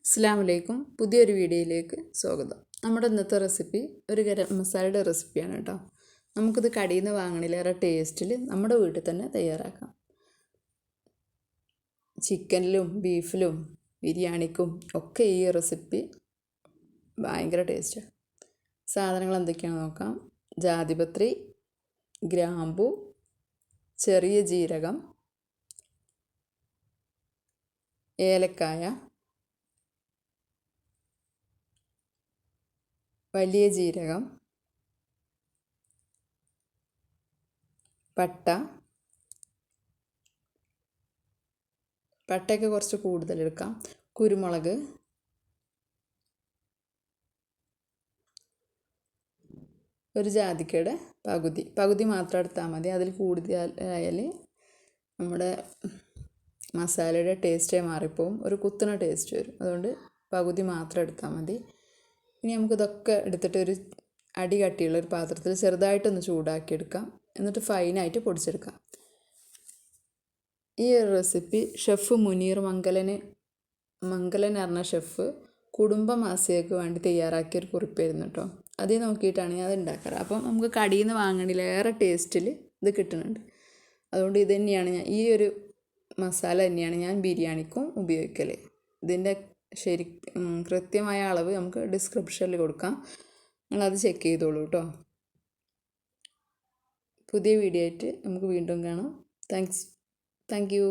അസ്സലാമു അലൈക്കും. പുതിയൊരു വീഡിയോയിലേക്ക് സ്വാഗതം. നമ്മുടെ ഇന്നത്തെ റെസിപ്പി ഒരു ഗരം മസാലയുടെ റെസിപ്പിയാണ് കേട്ടോ. നമുക്കിത് കടയിൽ നിന്ന് വാങ്ങണിലേറെ ടേസ്റ്റിൽ നമ്മുടെ വീട്ടിൽ തന്നെ തയ്യാറാക്കാം. ചിക്കനിലും ബീഫിലും ബിരിയാണിക്കും ഒക്കെ ഈ റെസിപ്പി ഭയങ്കര ടേസ്റ്റാണ്. സാധനങ്ങൾ എന്തൊക്കെയാണെന്ന് നോക്കാം. ജാതിപത്രി, ഗ്രാമ്പു, ചെറിയ ജീരകം, ഏലക്കായ, വലിയ ജീരകം, പട്ടയൊക്കെ കുറച്ച് കൂടുതലെടുക്കാം, കുരുമുളക്, ഒരു ജാതിക്കയുടെ പകുതി മാത്രം എടുത്താൽ മതി. അതിൽ കൂടുതലായാൽ നമ്മുടെ മസാലയുടെ ടേസ്റ്റേ മാറിപ്പോവും, ഒരു കുത്തുന്ന ടേസ്റ്റ് വരും. അതുകൊണ്ട് പകുതി മാത്രം എടുത്താൽ മതി. ഇനി നമുക്കിതൊക്കെ എടുത്തിട്ട് ഒരു അടി കട്ടിയുള്ള ഒരു പാത്രത്തിൽ ചെറുതായിട്ടൊന്ന് ചൂടാക്കിയെടുക്കാം. എന്നിട്ട് ഫൈനായിട്ട് പൊടിച്ചെടുക്കാം. ഈ റെസിപ്പി ഷെഫ് മുനീർ മംഗലൻ പറഞ്ഞ ഷെഫ് കുടുംബമാസികയ്ക്ക് വേണ്ടി തയ്യാറാക്കിയൊരു കുറിപ്പായിരുന്നു കേട്ടോ. അതിൽ നോക്കിയിട്ടാണ് ഞാൻ അത് ഉണ്ടാക്കാറ്. അപ്പം നമുക്ക് കടയിൽ നിന്ന് വാങ്ങണിലേറെ ടേസ്റ്റിൽ ഇത് കിട്ടുന്നുണ്ട്. അതുകൊണ്ട് ഇത് തന്നെയാണ് ഈ ഒരു മസാല തന്നെയാണ് ഞാൻ ബിരിയാണിക്കും ഉപയോഗിക്കൽ. ഇതിൻ്റെ കൃത്യമായ അളവ് നമുക്ക് ഡിസ്ക്രിപ്ഷനിൽ കൊടുക്കാം, നിങ്ങളത് ചെക്ക് ചെയ്തോളൂ കേട്ടോ. പുതിയ വീഡിയോ ആയിട്ട് നമുക്ക് വീണ്ടും കാണാം. Thank you.